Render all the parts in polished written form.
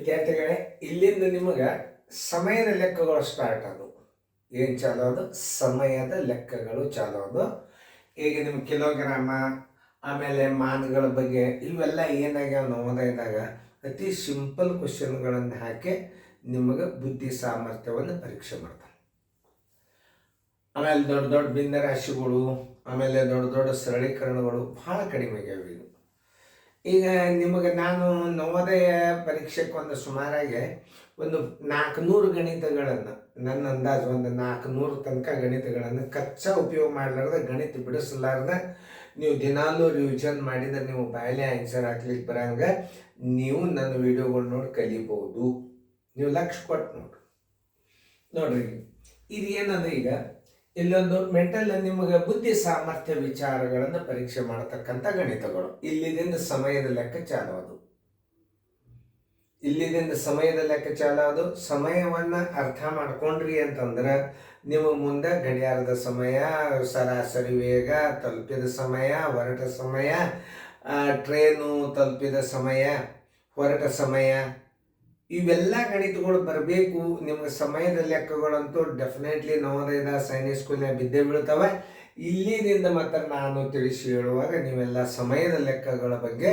ವಿದ್ಯಾರ್ಥಿಗಳೇ, ಇಲ್ಲಿಂದ ನಿಮಗೆ ಸಮಯದ ಲೆಕ್ಕಗಳು ಸ್ಟಾರ್ಟ್ ಆದವು. ಏನು ಚಾಲು ಅದು? ಸಮಯದ ಲೆಕ್ಕಗಳು ಚಾಲು ಅದು. ಈಗ ನಿಮ್ಮ ಕಿಲೋಗ್ರಾಮ, ಆಮೇಲೆ ಮಾನಗಳ ಬಗ್ಗೆ ಇವೆಲ್ಲ ಏನಾಗ್ಯಾವ ನವೋದಯದಾಗ ಅತಿ ಸಿಂಪಲ್ ಕ್ವಶನ್ಗಳನ್ನು ಹಾಕಿ ನಿಮಗೆ ಬುದ್ಧಿ ಸಾಮರ್ಥ್ಯವನ್ನು ಪರೀಕ್ಷೆ ಮಾಡ್ತಾರೆ. ಆಮೇಲೆ ದೊಡ್ಡ ದೊಡ್ಡ ಭಿನ್ನರಾಶಿಗಳು, ಆಮೇಲೆ ದೊಡ್ಡ ದೊಡ್ಡ ಸರಳೀಕರಣಗಳು ಭಾಳ ಕಡಿಮೆ ಆಗ್ಯಾವ. ಇದು ಈಗ ನಿಮಗೆ ನಾನು ನವೋದಯ ಪರೀಕ್ಷೆಗೆ ಒಂದು ಸುಮಾರಾಗಿ ಒಂದು 400 ಗಣಿತಗಳನ್ನು, ನನ್ನ ಅಂದಾಜು ಒಂದು 400 ತನಕ ಗಣಿತಗಳನ್ನು ಕಚ್ಚಾ ಉಪಯೋಗ ಮಾಡಲಾರ್ದೆ, ಗಣಿತ ಬಿಡಿಸಲಾರ್ದೆ ನೀವು ದಿನಾಲೂ ರಿವಿಷನ್ ಮಾಡಿದರೆ ನೀವು ಬಾಯಲ್ಲೇ ಆನ್ಸರ್ ಹಾಕ್ಲಿಕ್ಕೆ ಬರೋಂಗೆ ನೀವು ನನ್ನ ವಿಡಿಯೋಗಳು ನೋಡಿ ಕಲಿಬೋದು. ನೀವು ಲಕ್ಷ ಕೊಟ್ಟು ನೋಡ್ರಿ. ಇದು ಏನಂದ್ರೆ ಈಗ ಇಲ್ಲೊಂದು ಮೆಂಟಲ್ ನಿಮಗೆ ಬುದ್ಧಿ ಸಾಮರ್ಥ್ಯ ವಿಚಾರಗಳನ್ನು ಪರೀಕ್ಷೆ ಮಾಡತಕ್ಕಂಥ ಗಣಿತಗಳು. ಇಲ್ಲಿದಿಂದ ಸಮಯದ ಲೆಕ್ಕ ಚಾಲು ಅದು. ಇಲ್ಲಿದಿಂದ ಸಮಯದ ಲೆಕ್ಕ ಚಾಲು ಅದು. ಸಮಯವನ್ನು ಅರ್ಥ ಮಾಡ್ಕೊಂಡ್ರಿ ಅಂತಂದ್ರೆ ನೀವು ಮುಂದೆ ಗಡಿಯಾರದ ಸಮಯ, ಸರಾಸರಿ ವೇಗ, ತಲುಪಿದ ಸಮಯ, ಹೊರಟ ಸಮಯ, ಟ್ರೇನು ತಲುಪಿದ ಸಮಯ, ಹೊರಟ ಸಮಯ, ಇವೆಲ್ಲ ಗಣಿತಗಳು ಬರಬೇಕು. ನಿಮಗೆ ಸಮಯದ ಲೆಕ್ಕಗಳಂತೂ ಡೆಫಿನೆಟ್ಲಿ ನವೋದಯದ ಸೈನಿಕ್ ಸ್ಕೂಲ್ನಾಗ ಬಿದ್ದೇ ಬೀಳ್ತವೆ. ಇಲ್ಲಿನಿಂದ ಮಾತ್ರ ನಾನು ತಿಳಿಸಿ ಹೇಳುವಾಗ ನೀವೆಲ್ಲ ಸಮಯದ ಲೆಕ್ಕಗಳ ಬಗ್ಗೆ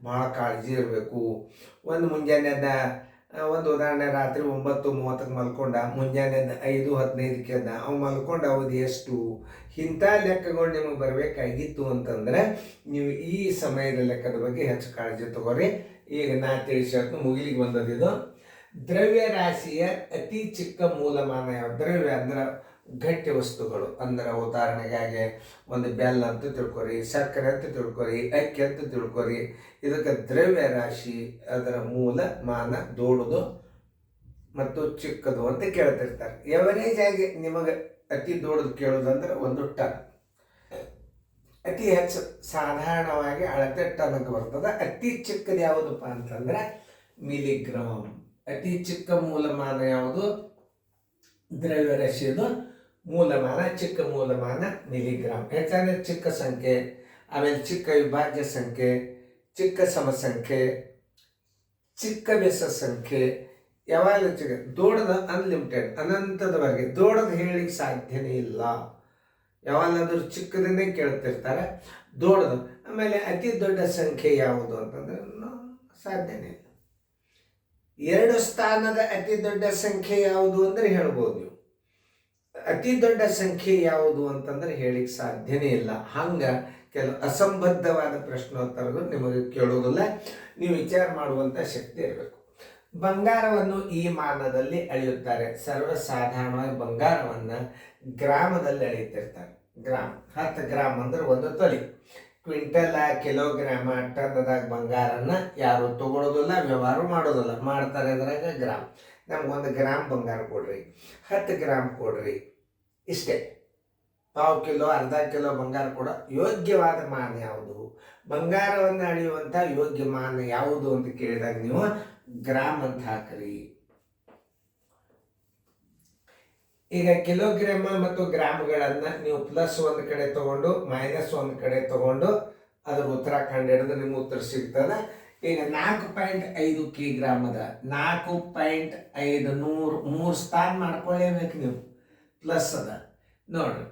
ಭಾಳ ಕಾಳಜಿ ಇರಬೇಕು. ಒಂದು ಮುಂಜಾನೆದ ಒಂದು ಉದಾಹರಣೆ, ರಾತ್ರಿ 9:30ಕ್ಕೆ ಮಲ್ಕೊಂಡ, ಮುಂಜಾನೆ 5:15ಕ್ಕೆ ಎದ್ದ, ಅವು ಮಲ್ಕೊಂಡು ಅವಧಿ ಎಷ್ಟು, ಇಂಥ ಲೆಕ್ಕಗಳು ನಿಮಗೆ ಬರಬೇಕಾಗಿತ್ತು ಅಂತಂದರೆ ನೀವು ಈ ಸಮಯದ ಲೆಕ್ಕದ ಬಗ್ಗೆ ಹೆಚ್ಚು ಕಾಳಜಿ ತಗೋರಿ. ಈಗ ನಾ ತಿಳಿಸೋದು ಮುಗಿಲಿಗೆ ಬಂದದಿದು. ದ್ರವ್ಯ ರಾಶಿಯ ಅತಿ ಚಿಕ್ಕ ಮೂಲಮಾನ ಯಾವ? ದ್ರವ್ಯ ಅಂದ್ರೆ ಗಟ್ಟಿ ವಸ್ತುಗಳು. ಅಂದ್ರೆ ಉದಾಹರಣೆಗಾಗಿ ಒಂದು ಬೆಲ್ಲ ಅಂತ ತಿಳ್ಕೊರಿ, ಸಕ್ಕರೆ ಅಂತ ತಿಳ್ಕೊರಿ, ಅಕ್ಕಿ ಅಂತ ತಿಳ್ಕೊರಿ. ಇದಕ್ಕೆ ದ್ರವ್ಯ ರಾಶಿ ಅದರ ಮೂಲಮಾನ ದೊಡ್ಡದು ಮತ್ತು ಚಿಕ್ಕದು ಅಂತ ಕೇಳ್ತಿರ್ತಾರೆ. ಎವರೇಜ್ ಆಗಿ ನಿಮಗೆ ಅತಿ ದೊಡ್ಡದು ಕೇಳೋದಂದ್ರೆ 1 ಟನ್. ಅತಿ ಹೆಚ್ಚು ಸಾಧಾರಣವಾಗಿ ಅಳತೆ ಟನ್ಗೆ ಬರ್ತದೆ. ಅತಿ ಚಿಕ್ಕದು ಯಾವುದಪ್ಪ ಅಂತಂದ್ರೆ ಮಿಲಿಗ್ರಾಮ್. ಅತಿ ಚಿಕ್ಕ ಮೂಲಮಾನ ಯಾವುದು? ದ್ರವ್ಯ ರಾಶಿಯದು ಮೂಲಮಾನ, ಚಿಕ್ಕ ಮೂಲಮಾನ ಮಿಲಿಗ್ರಾಮ್. ಯಾಕಂದರೆ ಚಿಕ್ಕ ಸಂಖ್ಯೆ, ಆಮೇಲೆ ಚಿಕ್ಕ ವಿಭಾಜ್ಯ ಸಂಖ್ಯೆ, ಚಿಕ್ಕ ಸಮಸಂಖ್ಯೆ, ಚಿಕ್ಕ ಬೆಸ ಸಂಖ್ಯೆ ಯಾವಾಗಲೂ ಚಿಕ್ಕ. ದೊಡ್ಡದು ಅನ್ಲಿಮಿಟೆಡ್, ಅನಂತದವರೆಗೆ ದೊಡ್ಡದು ಹೇಳಲಿಕ್ಕೆ ಸಾಧ್ಯನೇ ಇಲ್ಲ. ಯಾವಾಗಾದ್ರೂ ಚಿಕ್ಕದನ್ನೇ ಕೇಳ್ತಿರ್ತಾರೆ, ದೊಡ್ಡದು. ಆಮೇಲೆ ಅತಿ ದೊಡ್ಡ ಸಂಖ್ಯೆ ಯಾವುದು ಅಂತಂದ್ರೆ ಸಾಧ್ಯನೇ ಇಲ್ಲ. 2 ಸ್ಥಾನದ ಅತಿ ದೊಡ್ಡ ಸಂಖ್ಯೆ ಯಾವುದು ಅಂದರೆ ಹೇಳ್ಬೋದು ನೀವು. ಅತಿ ದೊಡ್ಡ ಸಂಖ್ಯೆ ಯಾವುದು ಅಂತಂದ್ರೆ ಹೇಳಿಕ್ಕೆ ಸಾಧ್ಯನೇ ಇಲ್ಲ. ಹಂಗೆ ಕೆಲವು ಅಸಂಬದ್ಧವಾದ ಪ್ರಶ್ನೋತ್ತರಗಳು ನಿಮಗೆ ಕೇಳೋದಿಲ್ಲ. ನೀವು ವಿಚಾರ ಮಾಡುವಂಥ ಶಕ್ತಿ ಇರಬೇಕು. ಬಂಗಾರವನ್ನು ಈ ಮಾನದಲ್ಲಿ ಅಳೆಯುತ್ತಾರೆ. ಸರ್ವಸಾಧಾರಣವಾಗಿ ಬಂಗಾರವನ್ನು ಗ್ರಾಮದಲ್ಲಿ ಅಳೆಯುತ್ತಿರ್ತಾರೆ. ಗ್ರಾಮ್, 10 ಗ್ರಾಮ್ ಅಂದ್ರೆ 1 ತೊಲೆ. ಕ್ವಿಂಟಲ್, ಕಿಲೋಗ್ರಾಮ, ಟನ್ನದಾಗ ಬಂಗಾರನ ಯಾರು ತಗೊಳ್ಳೋದಿಲ್ಲ, ವ್ಯವಹಾರ ಮಾಡೋದಿಲ್ಲ. ಮಾಡ್ತಾರೆ ಅದ್ರಾಗ ಗ್ರಾಮ್. ನಮ್ಗೆ 1 ಗ್ರಾಮ್ ಬಂಗಾರ ಕೊಡ್ರಿ, 10 ಗ್ರಾಮ್ ಕೊಡ್ರಿ, ಇಷ್ಟೇ. 1/4 ಕಿಲೋ, ಅರ್ಧ ಕಿಲೋ ಬಂಗಾರ ಕೂಡ ಯೋಗ್ಯವಾದ ಮಾನ ಯಾವುದು? ಬಂಗಾರವನ್ನು ಅಳೆಯುವಂಥ ಯೋಗ್ಯ ಮಾನ ಯಾವುದು ಅಂತ ಕೇಳಿದಾಗ ನೀವು ಗ್ರಾಮ್ ಅಂತ ಹಾಕ್ರಿ. ಈಗ ಕಿಲೋಗ್ರಾಮ ಮತ್ತು ಗ್ರಾಮ್ಗಳನ್ನು ನೀವು ಪ್ಲಸ್ ಒಂದು ಕಡೆ ತಗೊಂಡು ಮೈನಸ್ ಒಂದು ಕಡೆ ತಗೊಂಡು ಅದ್ರ ಉತ್ತರ ಕಂಡಿಡಿದ್ರೆ ನಿಮ್ಗೆ ಉತ್ತರ ಸಿಗ್ತದೆ. ಈಗ 4.5 ಕಿಗ್ರಾಮ್ ಅದ. 4.5 3 ಸ್ಥಾನ ಮಾಡ್ಕೊಳ್ಳೇಬೇಕು ನೀವು. ಪ್ಲಸ್ ಅದ ನೋಡ್ರಿ,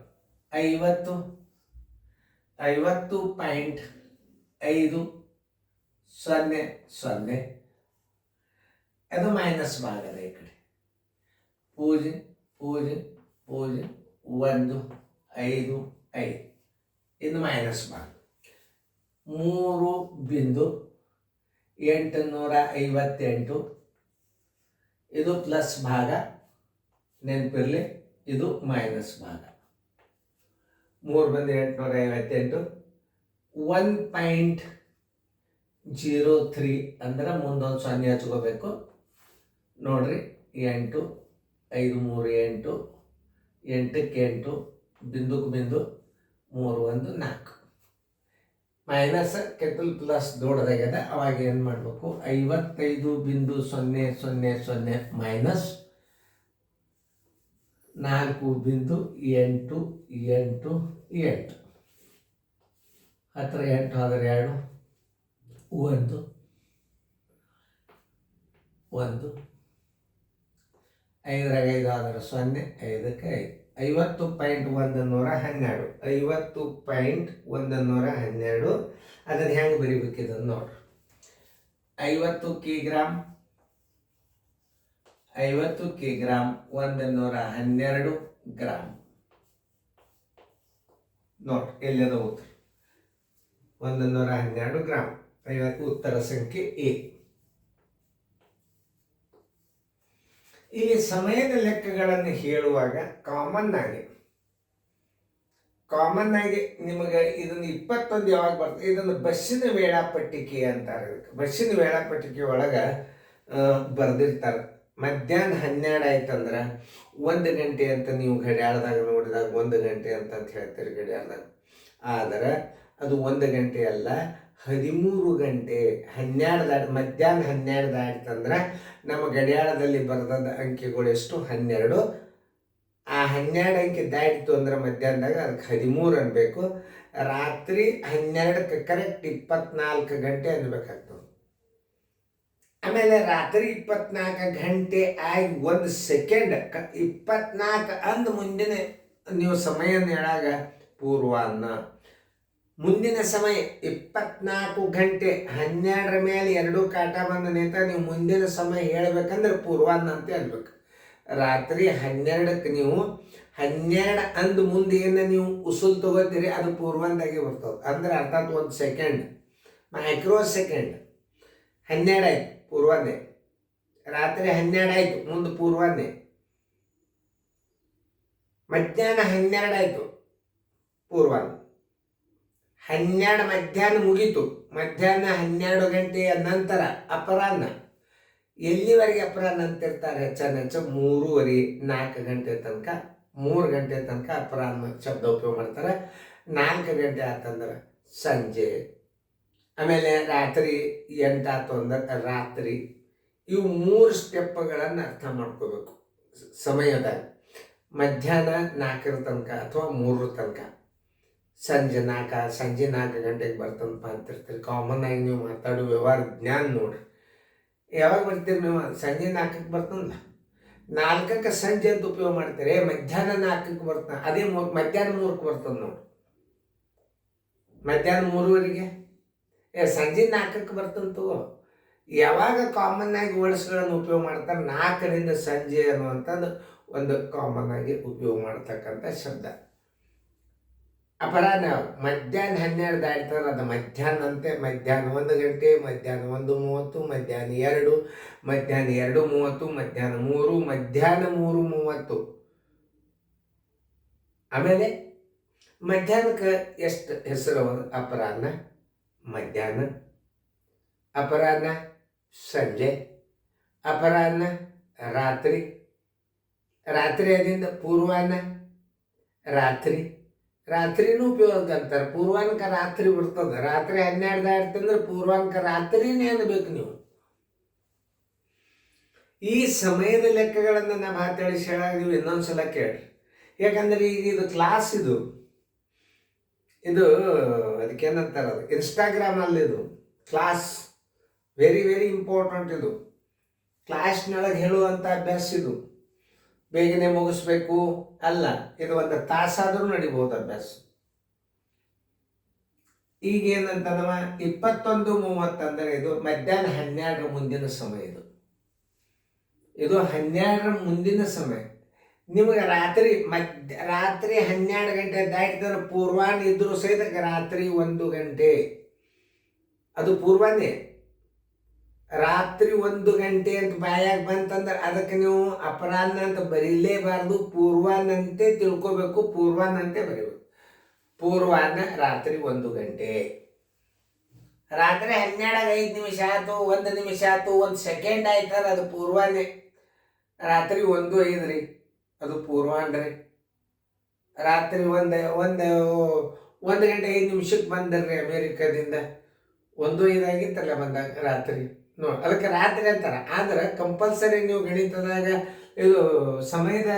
50.500. ಅದು ಮೈನಸ್ ಭಾಗದ ಈ ಕಡೆ. 0.0 1 5 5 ಇದು ಮೈನಸ್ ಭಾಗ. 3.858 ಇದು ಪ್ಲಸ್ ಭಾಗ, ನೆನಪಿರಲಿ. ಇದು ಮೈನಸ್ ಭಾಗ. 3.858 1.03 ಅಂದ್ರೆ ಮುಂದೊಂದು 0 ಹಚ್ಕೋಬೇಕು ನೋಡ್ರಿ. 8 5 3 8 8ಕ್ಕೆ 8 ಬಿಂದುಕ್ಕೆ ಬಿಂದು 3 1 4. ಮೈನಸ್ ಕೆಟಲ್ ಪ್ಲಸ್ ದೊಡ್ಡದಾಗ್ಯದ. ಅವಾಗ ಏನು ಮಾಡಬೇಕು? 55.000 ಮೈನಸ್ 4.888. ಹತ್ತಿರ 8 ಆದರೆ 2 1 1 5 5 0 5 50.112 50.112 ಅದನ್ನು ಹೆಂಗೆ ಬರಿಬೇಕಿದೆ ನೋಡ್ರಿ 50 ಕಿಗ್ರಾಮ್ 50 ಕಿಗ್ರಾಮ್ 112 ಗ್ರಾಮ್ ನೋಡ್ರಿ ಎಲ್ಲದ ಉತ್ತರ 112 ಗ್ರಾಮ್ 50 ಉತ್ತರ ಸಂಖ್ಯೆ ಎ. ಇಲ್ಲಿ ಸಮಯದ ಲೆಕ್ಕಗಳನ್ನು ಹೇಳುವಾಗ ಕಾಮನ್ ಆಗಿ ನಿಮಗೆ ಇದನ್ನು 21 ಯಾವಾಗ ಬರ್ತದೆ, ಇದನ್ನು ಬಸ್ಸಿನ ವೇಳಾಪಟ್ಟಿಕೆ ಅಂತಾರೆ. ಬಸ್ಸಿನ ವೇಳಾಪಟ್ಟಿಕೆ ಒಳಗೆ ಬರೆದಿರ್ತಾರೆ. ಮಧ್ಯಾಹ್ನ 12 ಆಯ್ತಂದ್ರೆ 1 ಗಂಟೆ ಅಂತ ನೀವು ಗಡಿಯಾರದಾಗ ನೋಡಿದಾಗ 1 ಗಂಟೆ ಅಂತ ಹೇಳ್ತೀರಿ ಗಡಿಯಾರದಾಗ. ಆದರೆ ಅದು 1 ಗಂಟೆ ಅಲ್ಲ, 13 ಗಂಟೆ. 12 ಮಧ್ಯಾಹ್ನ 12 ಆಯ್ತಂದ್ರೆ ನಮ್ಮ ಗಡಿಯಾರದಲ್ಲಿ ಬರೆದ ಅಂಕೆಗಳು ಎಷ್ಟು? 12. ಆ 12 ಅಂಕೆ ದಾಟಿತು ಅಂದ್ರೆ ಮಧ್ಯಾಹ್ನದಾಗ ಅದಕ್ಕೆ 13 ಅನ್ಬೇಕು. ರಾತ್ರಿ 12ಕ್ಕೆ ಕರೆಕ್ಟ್ 24 ಗಂಟೆ ಅನ್ಬೇಕಾಗ್ತದೆ. ಆಮೇಲೆ ರಾತ್ರಿ 24 ಗಂಟೆ ಆಗಿ 1 ಸೆಕೆಂಡ್ 24 ಅಂದ ಮುಂದಿನ ನೀವು ಸಮಯನ ಹೇಳಾಗ ಪೂರ್ವಾಹ್ನ. ಮುಂದಿನ ಸಮಯ 24 ಗಂಟೆ 12ರ ಮೇಲೆ 2 ಕಾಟ ಬಂದ ನೇತ ನೀವು ಮುಂದಿನ ಸಮಯ ಹೇಳ್ಬೇಕಂದ್ರೆ ಪೂರ್ವಾಹ್ನ ಅಂತ ಅನ್ಬೇಕು. ರಾತ್ರಿ 12ಕ್ಕೆ ನೀವು 12 ಅಂದ ಮುಂದೆ ಏನು ನೀವು ಉಸುಲ್ ತಗೋತೀರಿ ಅದು ಪೂರ್ವಾಹ್ನದಾಗೆ ಬರ್ತದೆ. ಅಂದ್ರೆ ಅರ್ಥಾತ್ 1 ಸೆಕೆಂಡ್ ಮೈಕ್ರೋ ಸೆಕೆಂಡ್. 12 ಆಯ್ತು ಪೂರ್ವಾಹ್ನ, ರಾತ್ರಿ 12 ಆಯ್ತು ಮುಂದೆ ಪೂರ್ವಾಹ್ನ, ಮಧ್ಯಾಹ್ನ 12 ಆಯ್ತು ಪೂರ್ವಾಹ್ನ, 12 ಮಧ್ಯಾಹ್ನ ಮುಗೀತು, ಮಧ್ಯಾಹ್ನ 12 ಗಂಟೆಯ ನಂತರ ಅಪರಾಹ್ನ. ಎಲ್ಲಿವರೆಗೆ ಅಪರಾಹ್ನ ಅಂತಿರ್ತಾರೆ? ಹೆಚ್ಚು 3:30 4 ಗಂಟೆ ತನಕ, 3 ಗಂಟೆ ತನಕ ಅಪರಾಹ್ನ ಶಬ್ದ ಉಪಯೋಗ ಮಾಡ್ತಾರೆ. 4 ಗಂಟೆ ಆತಂದ್ರೆ ಸಂಜೆ. ಆಮೇಲೆ ರಾತ್ರಿ 8 ಆಯ್ತು ಅಂದ್ರೆ ರಾತ್ರಿ. ಇವು 3 ಸ್ಟೆಪ್ಗಳನ್ನು ಅರ್ಥ ಮಾಡ್ಕೋಬೇಕು ಸಮಯದಾಗ. ಮಧ್ಯಾಹ್ನ 4 ತನಕ ಅಥವಾ 3 ತನಕ, ಸಂಜೆ 4 ಗಂಟೆಗೆ ಬರ್ತಂಪ ಅಂತಿರ್ತೀರಿ. ಕಾಮನ್ ಆಗಿ ನೀವು ಮಾತಾಡೋ ವ್ಯವಹಾರ ಜ್ಞಾನ ನೋಡ್ರಿ. ಯಾವಾಗ ಬರ್ತೀರಿ ನೀವು? ಸಂಜೆ 4ಕ್ಕೆ ಬರ್ತಂದ, 4ಕ್ಕೆ ಸಂಜೆ ಅಂತ ಉಪಯೋಗ ಮಾಡ್ತೀರಿ. ಮಧ್ಯಾಹ್ನ 4ಕ್ಕೆ ಬರ್ತಾನೆ, ಅದೇ ಮಧ್ಯಾಹ್ನ 3ಕ್ಕೆ ಬರ್ತದೆ ನೋಡಿ. ಮಧ್ಯಾಹ್ನ 3:30ಗೆ ಸಂಜೆ 4ಕ್ಕೆ ಬರ್ತಂತು. ಯಾವಾಗ ಕಾಮನ್ ಆಗಿ ವರ್ಡ್ಸ್ಗಳನ್ನು ಉಪಯೋಗ ಮಾಡ್ತಾರೆ? 4ರಿಂದ ಸಂಜೆ ಅನ್ನುವಂಥದ್ದು ಒಂದು ಕಾಮನ್ ಆಗಿ ಉಪಯೋಗ ಮಾಡ್ತಕ್ಕಂಥ ಶಬ್ದ. ಅಪರಾಹ್ನ ಮಧ್ಯಾಹ್ನ 12 ದಾಟ್ತಾರೆ ಅದು ಮಧ್ಯಾಹ್ನ ಅಂತೆ. ಮಧ್ಯಾಹ್ನ 1 ಗಂಟೆ, ಮಧ್ಯಾಹ್ನ 1:30, ಮಧ್ಯಾಹ್ನ 2, ಮಧ್ಯಾಹ್ನ 2:30, ಮಧ್ಯಾಹ್ನ 3, ಮಧ್ಯಾಹ್ನ 3:30. ಆಮೇಲೆ ಮಧ್ಯಾಹ್ನಕ್ಕೆ ಎಷ್ಟು ಹೆಸರು? ಅಪರಾಹ್ನ, ಮಧ್ಯಾಹ್ನ, ಅಪರಾಹ್ನ ಸಂಜೆ, ಅಪರಾಹ್ನ ರಾತ್ರಿ, ರಾತ್ರಿ ಅದರಿಂದ ಪೂರ್ವಾಹ್ನ, ರಾತ್ರಿನೂ ಉಪಯೋಗ ಅಂತಾರೆ. ಪೂರ್ವಾಹ್ನಕ್ಕೆ ರಾತ್ರಿ ಬರ್ತದೆ. ರಾತ್ರಿ 12 ದಾಟ್ತಂದ್ರೆ ಪೂರ್ವಾಹ್ನಕ್ಕೆ ರಾತ್ರಿನೇ ಅನ್ಬೇಕು ನೀವು. ಈ ಸಮಯದ ಲೆಕ್ಕಗಳನ್ನು ನಾವು ಮಾತಾಡಿ ಹೇಳಾಗಿದ್ದೀವಿ. ಇನ್ನೊಂದ್ಸಲ ಕೇಳ್ರಿ, ಯಾಕಂದ್ರೆ ಈಗ ಇದು ಕ್ಲಾಸ್, ಇದು ಅದಕ್ಕೇನಂತಾರೆ, ಅದು ಇನ್ಸ್ಟಾಗ್ರಾಮಲ್ಲಿ ಇದು ಕ್ಲಾಸ್ ವೆರಿ ವೆರಿ ಇಂಪಾರ್ಟೆಂಟ್. ಇದು ಕ್ಲಾಸ್ನೊಳಗೆ ಹೇಳುವಂಥ ಅಭ್ಯಾಸ. ಇದು ಬೇಗನೆ ಮುಗಿಸ್ಬೇಕು ಅಲ್ಲ, ಇದು 1 ತಾಸಾದರೂ ನಡಿಬಹುದು ಅಭ್ಯಾಸ. ಈಗೇನಂತ ನಮ್ಮ 21:30 ಅಂದರೆ ಇದು ಮಧ್ಯಾಹ್ನ 12ರ ಮುಂದಿನ ಸಮಯ. ಇದು 12ರ ಮುಂದಿನ ಸಮಯ. ನಿಮಗೆ ರಾತ್ರಿ 12 ಗಂಟೆ ದಾಟಿದ್ರೆ ಪೂರ್ವಾಹ್ನ ಇದ್ರೂ ಸಹಿತ ರಾತ್ರಿ 1 ಗಂಟೆ ಅದು ಪೂರ್ವಾಹ್ನ. ರಾತ್ರಿ 1 ಗಂಟೆ ಅಂತ ಬಾಯಾಗ ಬಂತಂದ್ರೆ ಅದಕ್ಕೆ ನೀವು ಅಪರಾಹ್ನ ಅಂತ ಬರೀಲೇಬಾರ್ದು, ಪೂರ್ವಾಹ್ನ ಅಂತೆ ತಿಳ್ಕೊಬೇಕು, ಪೂರ್ವಾಹ್ನ ಅಂತೆ ಬರೀಬೇಕು. ಪೂರ್ವಾಹ್ನ ರಾತ್ರಿ 1 ಗಂಟೆ. ರಾತ್ರಿ 12 5 ನಿಮಿಷ ಆಯ್ತು, 1 ನಿಮಿಷ ಆಯ್ತು, 1 ಸೆಕೆಂಡ್ ಆಯ್ತಾರೆ ಅದು ಪೂರ್ವಾಹ್ನ. ರಾತ್ರಿ 1:05 ರೀ, ಅದು ಪೂರ್ವಾಹ್ನ ರೀ. ರಾತ್ರಿ 1 ಗಂಟೆ 5 ನಿಮಿಷಕ್ಕೆ ಬಂದರ್ರಿ ಅಮೇರಿಕಾದಿಂದ. 1:05 ಆಗಿತ್ತಲ್ಲ ಬಂದಾಗ ರಾತ್ರಿ ನೋಡಿ, ಅದಕ್ಕೆ ರಾತ್ರಿ ಅಂತಾರೆ. ಆದ್ರೆ ಕಂಪಲ್ಸರಿ ನೀವು ಗಣಿತದಾಗ ಇದು ಸಮಯದ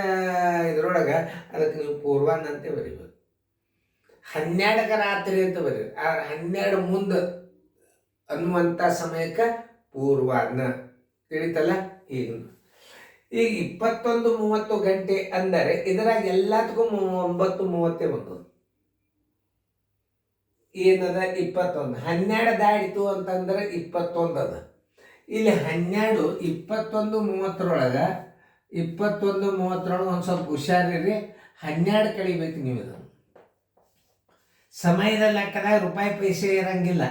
ಇದ್ರೊಳಗೆ ಅದಕ್ಕೆ ನೀವು ಪೂರ್ವಾಹ್ನ ಅಂತ ಬರೀಬೇಕು. 12ಕ್ಕೆ ರಾತ್ರಿ ಅಂತ ಬರೀರಿ. 12 ಮುಂದೆ ಅನ್ನುವಂಥ ಸಮಯಕ್ಕೆ ಪೂರ್ವಾಹ್ನ. ತಿಳಿತಲ್ಲ? ಈಗ 21:30 ಗಂಟೆ ಅಂದರೆ ಇದರಾಗ ಎಲ್ಲದಕ್ಕೂ 9:30 ಬಂದದ್ದು. ಏನದ 21, 12 ದಾಟಿತು ಅಂತಂದ್ರೆ 21 ಅದ. ಇಲ್ಲಿ 12 21:30 ಒಂದು ಸ್ವಲ್ಪ ಹುಷಾರಿರಿ. 12 ಕಳಿಬೇಕು ನೀವು. ಇದು ಸಮಯದ ಲೆಕ್ಕದಾಗ ರೂಪಾಯಿ ಪೈಸೆ ಇರಂಗಿಲ್ಲ.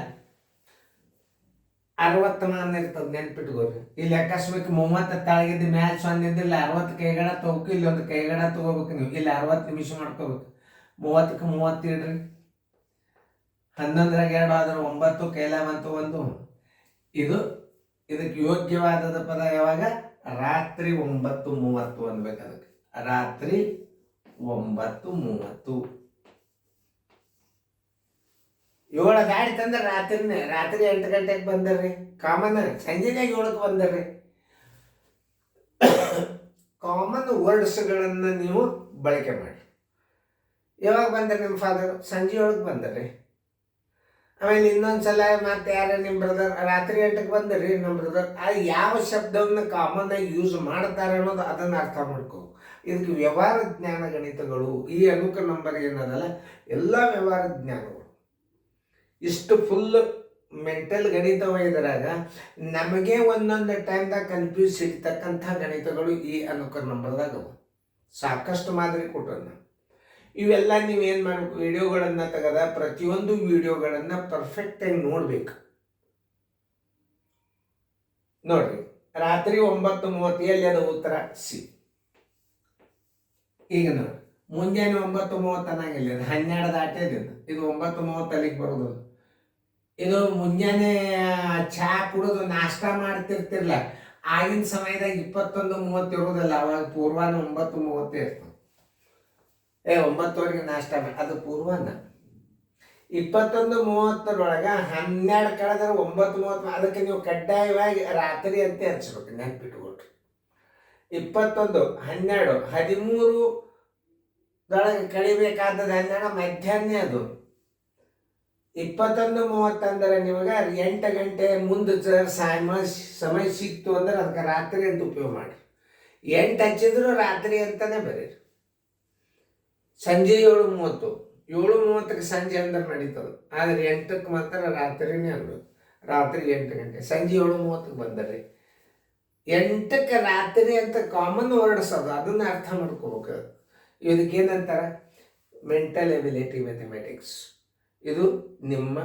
60 ಮಾನ ಇರ್ತದೆ, ನೆನ್ಪಿಟ್ಕೋರಿ. ಇಲ್ಲಿ ಅಕಸ್ಮಾತ್ 30 ತಾಳಗಿದ್ದು ಮ್ಯಾಚ್ 0 ಇದ್ದಿಲ್ಲ, 60 ಕೈಗಡ ತಗೋಬೇಕು. ಇಲ್ಲಿ ಒಂದು ಕೈಗಡ ತಗೋಬೇಕು ನೀವು. ಇಲ್ಲಿ 60 ನಿಮಿಷ ಮಾಡ್ಕೋಬೇಕು. 30ಕ್ಕೆ 30 ಇಡ್ರಿ. 11ರಾಗ 2 ಆದ್ರೆ 9, ಕೈಲ ಬಂತು 1. ಇದಕ್ಕೆ ಯೋಗ್ಯವಾದ ಪದ ಯಾವಾಗ? ರಾತ್ರಿ 9:30 ಅನ್ಬೇಕು. ಅದಕ್ಕೆ ರಾತ್ರಿ 9:30. 7 ದಾಟಿತಂದ್ರೆ ರಾತ್ರಿ 8 ಗಂಟೆಗೆ ಬಂದರ್ರಿ. ಕಾಮನ್ ಸಂಜೆನಾಗ 7ಕ್ಕೆ ಬಂದರ್ರಿ. ಕಾಮನ್ ವರ್ಡ್ಸ್ಗಳನ್ನು ನೀವು ಬಳಕೆ ಮಾಡಿ. ಯಾವಾಗ ಬಂದರೆ ನಿಮ್ಮ ಫಾದರ್? ಸಂಜೆ 7ಕ್ಕೆ ಬಂದರ್ರಿ. ಆಮೇಲೆ ಇನ್ನೊಂದ್ಸಲ ಮತ್ತೆ ಯಾರ ನಿಮ್ಮ ಬ್ರದರ್ ರಾತ್ರಿ 8ಕ್ಕೆ ಬಂದರ್ರಿ ನಮ್ಮ ಬ್ರದರ್. ಅದು ಯಾವ ಶಬ್ದವನ್ನು ಕಾಮನ್ ಆಗಿ ಯೂಸ್ ಮಾಡ್ತಾರೆ ಅನ್ನೋದು ಅದನ್ನು ಅರ್ಥ ಮಾಡ್ಕೋ. ಇದಕ್ಕೆ ವ್ಯವಹಾರ ಜ್ಞಾನ ಗಣಿತಗಳು, ಈ ಅನುಕ ನಂಬರ್ ಏನದಲ್ಲ, ಎಲ್ಲ ವ್ಯವಹಾರ ಜ್ಞಾನಗಳು. ಇಷ್ಟು ಫುಲ್ ಮೆಂಟಲ್ ಗಣಿತ ಇದ್ರಾಗ ನಮಗೆ ಒಂದೊಂದು ಟೈಮ್ದಾಗ ಕನ್ಫ್ಯೂಸ್ ಸಿಗ್ತಕ್ಕಂಥ ಗಣಿತಗಳು ಈ ಅನುಕ ನಂಬರ್ದಾಗ ಸಾಕಷ್ಟು ಮಾದರಿ ಕೊಟ್ಟರು. ಇವೆಲ್ಲ ನೀವೇನು ಮಾಡಬೇಕು? ವಿಡಿಯೋಗಳನ್ನು ತೆಗೆದ ಪ್ರತಿಯೊಂದು ವಿಡಿಯೋಗಳನ್ನು ಪರ್ಫೆಕ್ಟಾಗಿ ನೋಡ್ಬೇಕು. ನೋಡ್ರಿ, ರಾತ್ರಿ 9:30 ಎಲ್ಲಿ ಅದು ಉತ್ತರ? ಸಿ. ಈಗ ನೋಡಿ, ಮುಂಜಾನೆ 9:30 ಅನ್ನಂಗಿಲ್ಲ, 12 ದಾಟಿದೆ. ಇದು 9:30 ಅಲ್ಲಿಗೆ ಬರೋದು. ಇದು ಮುಂಜಾನೆ ಚಹಾ ಕುಡಿದು ನಾಷ್ಟ ಮಾಡ್ತಿರ್ತಿರ್ಲ, ಆಗಿನ ಸಮಯದಾಗ 21:30 ಇರೋದಿಲ್ಲ. ಅವಾಗ ಪೂರ್ವಾನ 9:30 ಇರ್ತದೆ. 9ವರೆಗೆ ನಾಷ್ಟ ಅದು ಪೂರ್ವಾನ. 21:30 12 ಕಳೆದ್ರೆ 9:30. ಅದಕ್ಕೆ ನೀವು ಕಡ್ಡಾಯವಾಗಿ ರಾತ್ರಿ ಅಂತ ಹಚ್ಬೇಕು, ನೆನ್ಪಿಟ್ಕೊಟ್ರಿ. 21, 12, 13 ಕಳಿಬೇಕಾದದ್ದು 12 ಮಧ್ಯಾಹ್ನ. ಅದು 21:30 ಅಂದ್ರೆ ನಿಮಗೆ 8 ಗಂಟೆ ಮುಂದೆ ಸಮಯ ಸಿಕ್ತು ಅಂದ್ರೆ ಅದಕ್ಕೆ ರಾತ್ರಿ ಅಂತ ಉಪಯೋಗ ಮಾಡಿ. 8 ಹಚ್ಚಿದ್ರು ರಾತ್ರಿ ಅಂತಾನೆ ಬರೀರಿ. ಸಂಜೆ 7:30, 7:30ಕ್ಕೆ ಸಂಜೆ ಅಂದ್ರೆ ನಡೀತದೆ. ಆದರೆ 8ಕ್ಕೆ ಮಾತ್ರ ರಾತ್ರಿನೇ ಅನ್ಬೇಕು. ರಾತ್ರಿ 8 ಗಂಟೆ, ಸಂಜೆ 7:30ಕ್ಕೆ ಬಂದರೆ 8ಕ್ಕೆ ರಾತ್ರಿ ಅಂತ ಕಾಮನ್ ವರ್ಡ್ಸ್ ಅದು, ಅದನ್ನು ಅರ್ಥ ಮಾಡ್ಕೋಬೇಕು. ಇದಕ್ಕೇನಂತಾರೆ? Mental ability mathematics. ಇದು ನಿಮ್ಮ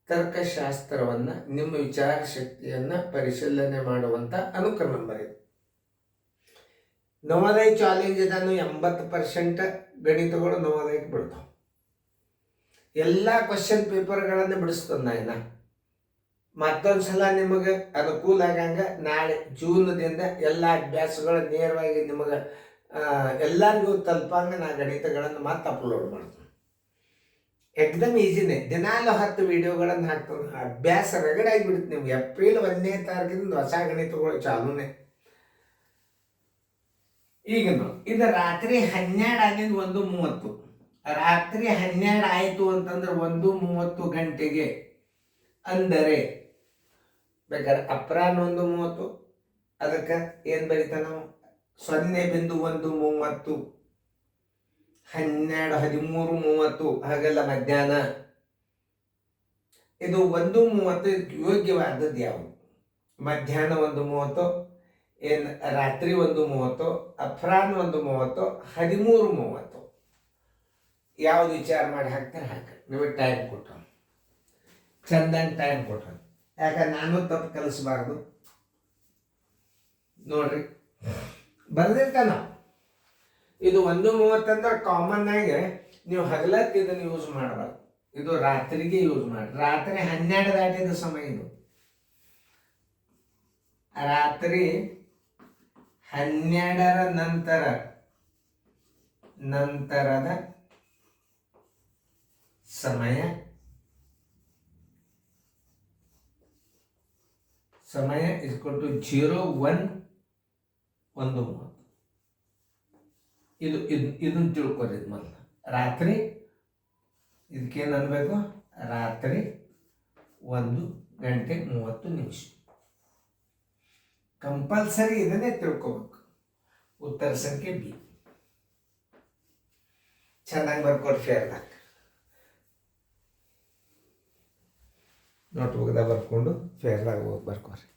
ತರ್ಕಶಾಸ್ತ್ರವನ್ನು, ನಿಮ್ಮ ವಿಚಾರ ಶಕ್ತಿಯನ್ನು ಪರಿಶೀಲನೆ ಮಾಡುವಂಥ ಅನುಕ ನಂಬರ್ ಇದು. ನವೋದಯ ಚಾಲೆಂಜ್ ಇದನ್ನು 80% ಗಣಿತಗಳು ನವೋದಯಕ್ಕೆ ಬಿಡ್ತಾವೆ. ಎಲ್ಲ ಕ್ವಶನ್ ಪೇಪರ್ಗಳನ್ನು ಬಿಡಿಸ್ತದೆ. ನಾನು ಮತ್ತೊಂದು ಸಲ ನಿಮಗೆ ಅನುಕೂಲ ಆಗಂಗೆ ನಾಳೆ ಜೂನ್ದಿಂದ ಎಲ್ಲ ಅಭ್ಯಾಸಗಳು ನೇರವಾಗಿ ನಿಮಗೆ ಎಲ್ಲರಿಗೂ ತಲುಪಂಗೆ ನಾ ಗಣಿತಗಳನ್ನು ಮತ್ತೆ ಅಪ್ಲೋಡ್ ಮಾಡ್ತೀನಿ. ಎಕ್ದಮ್ ಈಸಿನೇ. ದಿನಾಲು 10 ವಿಡಿಯೋಗಳನ್ನು ಹಾಕ್ತಾನೆ. ಅಭ್ಯಾಸ ರಗಡಾಗಿಬಿಡುತ್ತೆ ನಿಮ್ಗೆ. ಏಪ್ರಿಲ್ 1ನೇ ತಾರೀಕಿನಿಂದ ಹೊಸ ಗಣಿತಗಳು ಚಾಲೂನೇ. ಈಗ ಇದು ರಾತ್ರಿ 12 ಆಗಿದ್ದು 1:30. ರಾತ್ರಿ 12 ಆಯಿತು ಅಂತಂದ್ರೆ 1:30 ಗಂಟೆಗೆ ಅಂದರೆ ಬೇಕಾದ್ರೆ ಅಪರಾಹ್ನ 1:30. ಅದಕ್ಕೆ ಏನು ಬರೀತಾನೆ ನಾವು? 0.130, 12, 13:30 ಹಾಗೆಲ್ಲ ಮಧ್ಯಾಹ್ನ. ಇದು 1:30 ಯೋಗ್ಯವಾದದ್ದು ಯಾವುದು? ಮಧ್ಯಾಹ್ನ 1:30, ಏನು ರಾತ್ರಿ 1:30, ಅಪರಾಹ್ನ 1:30, 13:30. ಯಾವ್ದು ವಿಚಾರ ಮಾಡಿ ಹಾಕ್ತಾರೆ ಹಾಕಿ. ನಿಮಗೆ ಟೈಮ್ ಕೊಟ್ಟು ಚಂದಂಗೆ ಟೈಮ್ ಕೊಟ್ಟು. ಯಾಕಂದ್ರೆ ನಾನು ತಪ್ಪು ಕಲಿಸ್ಬಾರ್ದು. ನೋಡ್ರಿ, ಬರ್ದಿರ್ತಾನ. ಇದು 1:30 ಅಂದ್ರೆ ಕಾಮನ್ ಆಗಿ ನೀವು ಹಗಲಕ್ಕೆ ಇದನ್ನು ಯೂಸ್ ಮಾಡಬಾರ್ದು. ಇದು ರಾತ್ರಿಗೆ ಯೂಸ್ ಮಾಡಿ. ರಾತ್ರಿ 12 ದಾಟಿದ ಸಮಯ ಇದು. ರಾತ್ರಿ 12ರ ನಂತರದ ಸಮಯ = 01:30. ಇದನ್ನು ತಿಳ್ಕೊರಿ. ಮೊದಲು ರಾತ್ರಿ ಇದಕ್ಕೇನು ಅನ್ಬೇಕು? ರಾತ್ರಿ 1:30. ಕಂಪಲ್ಸರಿ ಇದನ್ನೇ ತಿಳ್ಕೊಬೇಕು. ಉತ್ತರ ಸಂಖ್ಯೆ ಬಿ. ಚೆನ್ನಾಗಿ ಬರ್ಕೊಡಿ ಫೇರ್ದಾಗ. ನೋಟ್ಬುಕ್ದಾಗ ಬರ್ಕೊಂಡು ಫೇರ್ದಾಗ ಹೋಗಿ ಬರ್ಕೊರಿ.